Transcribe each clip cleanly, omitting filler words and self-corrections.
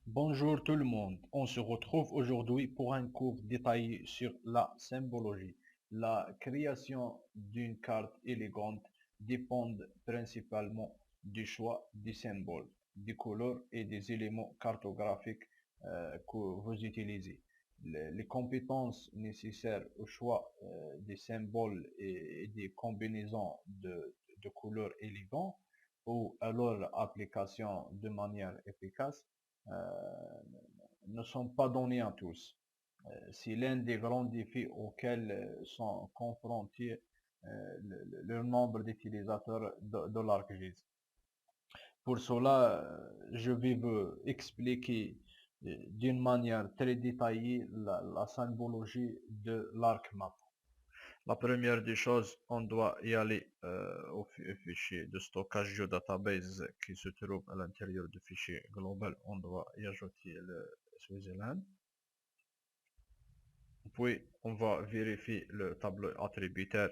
Bonjour tout le monde, on se retrouve aujourd'hui pour un cours détaillé sur la symbologie. La création d'une carte élégante dépend principalement du choix des symboles, des couleurs et des éléments cartographiques que vous utilisez. Les compétences nécessaires au choix des symboles et des combinaisons de couleurs élégantes ou à leur application de manière efficace euh, ne sont pas donnés à tous. C'est l'un des grands défis auxquels sont confrontés le nombre d'utilisateurs de l'ArcGIS. Pour cela, je vais vous expliquer d'une manière très détaillée la symbologie de l'ArcMap. La première des choses, on doit y aller au fichier de stockage geodatabase qui se trouve à l'intérieur du fichier global. On doit y ajouter le Switzerland. Puis, on va vérifier le tableau attributaire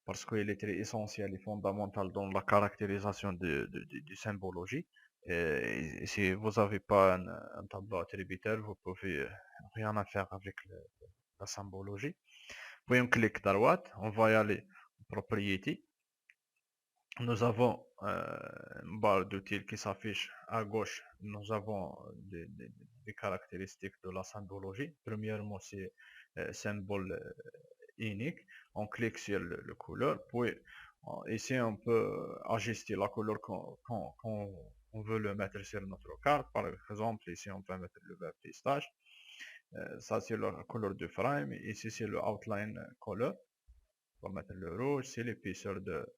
parce qu'il est très essentiel et fondamental dans la caractérisation de symbologie. Et si vous n'avez pas un tableau attributaire, vous pouvez rien à faire avec la symbologie. Puis on clique droite, on va y aller Propriété. Nous avons une barre d'outils qui s'affiche à gauche. Nous avons des caractéristiques de la symbologie. Premièrement, c'est symbole unique. On clique sur le couleur. Puis ici, on peut ajuster la couleur qu'on veut le mettre sur notre carte. Par exemple, ici, on peut mettre le vert pistache. Ça, c'est la couleur de frame. Ici, c'est le outline color. On va mettre le rouge. C'est l'épaisseur de,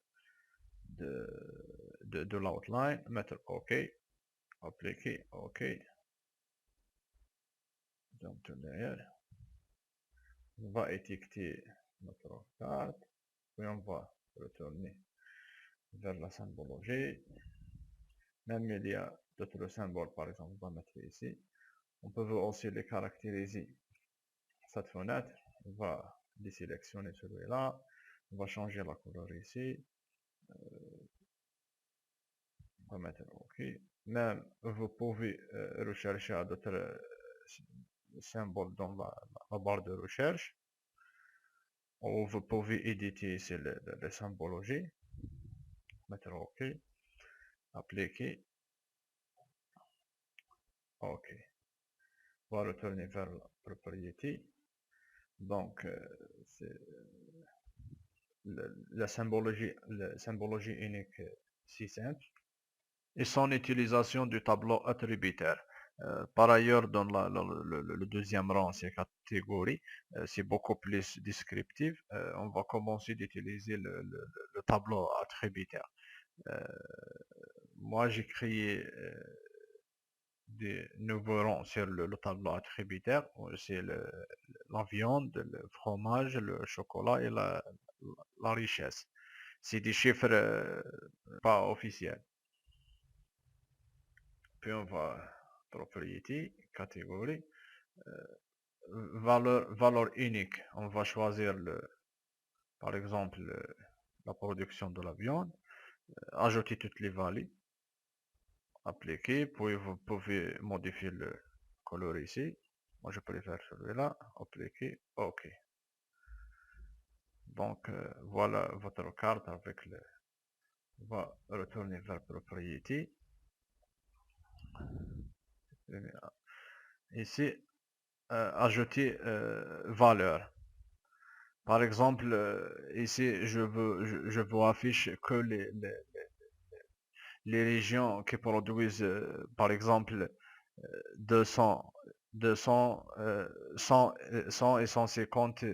de l'outline. Mettre OK. Appliquer OK. Donc, derrière, on va étiqueter notre carte. Puis on va retourner vers la symbologie. Même il y a d'autres symboles, par exemple, on va mettre ici. On peut aussi les caractériser. Cette fenêtre, on va désélectionner celui-là. On va changer la couleur ici. On va mettre OK. Même vous pouvez rechercher à d'autres symboles dans la barre de recherche. Ou vous pouvez éditer ici les symbologies. Mettre OK. Appliquer. OK. On va retourner vers la propriété. Donc, c'est la symbologie unique si simple. Et son utilisation du tableau attributaire. Par ailleurs, dans le deuxième rang, c'est catégorie, c'est beaucoup plus descriptif. On va commencer d'utiliser le tableau attributaire. Moi, j'ai créé des nouveaux rangs sur le tableau attributaire. C'est la viande, le fromage, le chocolat et la richesse. C'est des chiffres pas officiels. Puis on va propriété, catégorie, valeur unique. On va choisir par exemple la production de la viande, ajouter toutes les valeurs, appliquer, puis vous pouvez modifier le couleur ici. Moi je préfère celui-là, appliquer, OK. Donc voilà votre carte avec le. On va retourner vers propriété. Ici, ajouter valeur. Par exemple, ici, je veux afficher que les régions qui produisent, par exemple, 200, 200, 100, 100 et 150,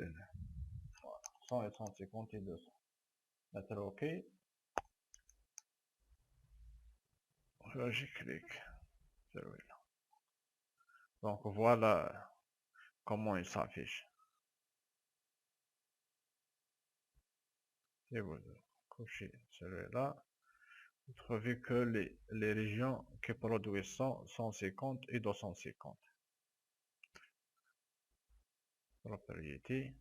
100 et 150 et 200. Mettre OK. Là, je clique. Celui-là. Donc voilà comment il s'affiche. Si vous cochez celui-là, vous trouvez que les régions qui produisent 100, 150 et 250. Propriété.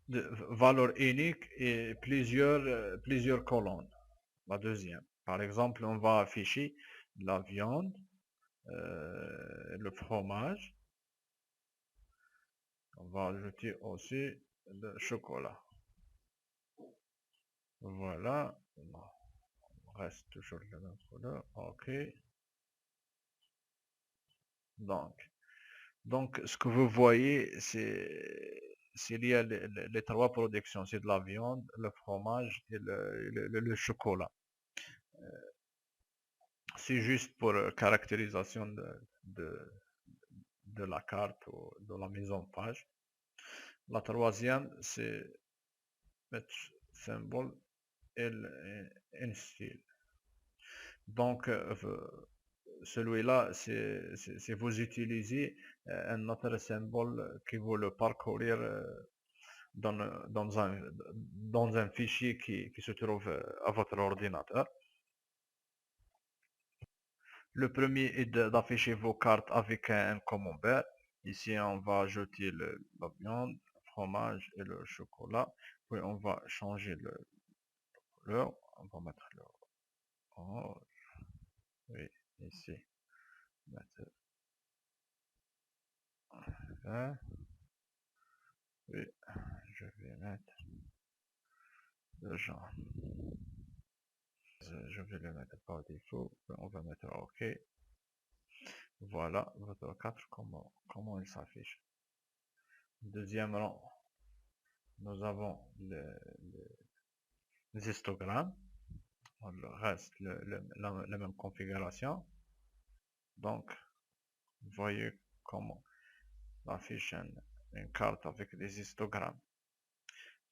De valeur unique et plusieurs colonnes. La deuxième. Par exemple, on va afficher la viande, le fromage. On va ajouter aussi le chocolat. Voilà. Non, on reste toujours la même couleur. OK. Donc, ce que vous voyez, c'est lié à les trois productions. C'est de la viande, le fromage et le chocolat. C'est juste pour caractérisation de, de la carte ou de la mise en page. La troisième, c'est mettre symbole et un style. Donc, celui-là, c'est vous utilisez un autre symbole qui vous le parcourir dans, dans un fichier qui se trouve à votre ordinateur. Le premier est d'afficher vos cartes avec un camembert. Ici, on va ajouter la viande, le fromage et le chocolat. Puis, on va changer le couleur. On va mettre le orange. Oui, ici. Mettre vert. Oui, je vais mettre le jaune. Je vais le mettre par défaut. On va mettre OK. Voilà votre carte, comment il s'affiche. Deuxième rang, nous avons les histogrammes. On reste la même configuration. Donc, vous voyez comment affiche une carte avec des histogrammes.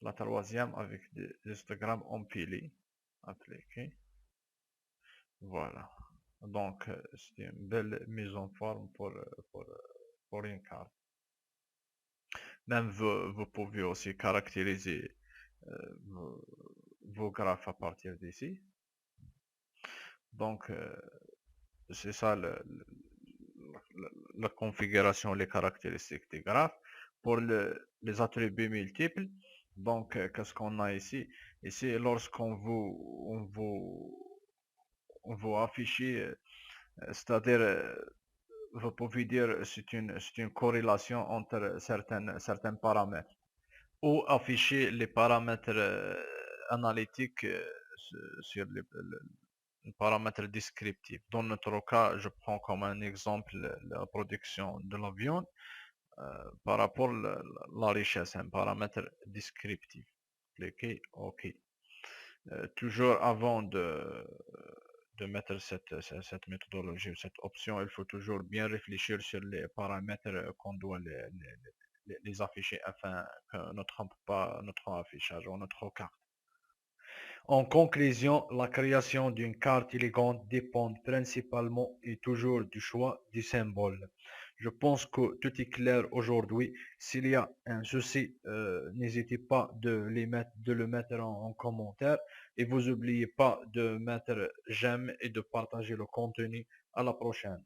La troisième avec des histogrammes empilés. Appliqués. Voilà. Donc, c'est une belle mise en forme pour une carte. Même vous pouvez aussi caractériser vos graphes à partir d'ici. Donc, c'est ça la configuration, les caractéristiques des graphes. Pour les attributs multiples, donc, qu'est-ce qu'on a ici? Ici, lorsqu'on vous affiche, c'est-à-dire, vous pouvez dire c'est une corrélation entre certains paramètres ou afficher les paramètres analytiques sur les paramètres descriptifs. Dans notre cas, je prends comme un exemple la production de la viande par rapport à la richesse, un paramètre descriptif. Cliquez OK. Toujours avant de mettre cette méthodologie ou cette option, il faut toujours bien réfléchir sur les paramètres qu'on doit les afficher afin que ne trompe pas notre affichage ou notre carte. En conclusion, la création d'une carte élégante dépend principalement et toujours du choix du symbole. Je pense que tout est clair aujourd'hui. S'il y a un souci, n'hésitez pas de le mettre en commentaire et vous n'oubliez pas de mettre j'aime et de partager le contenu. À la prochaine.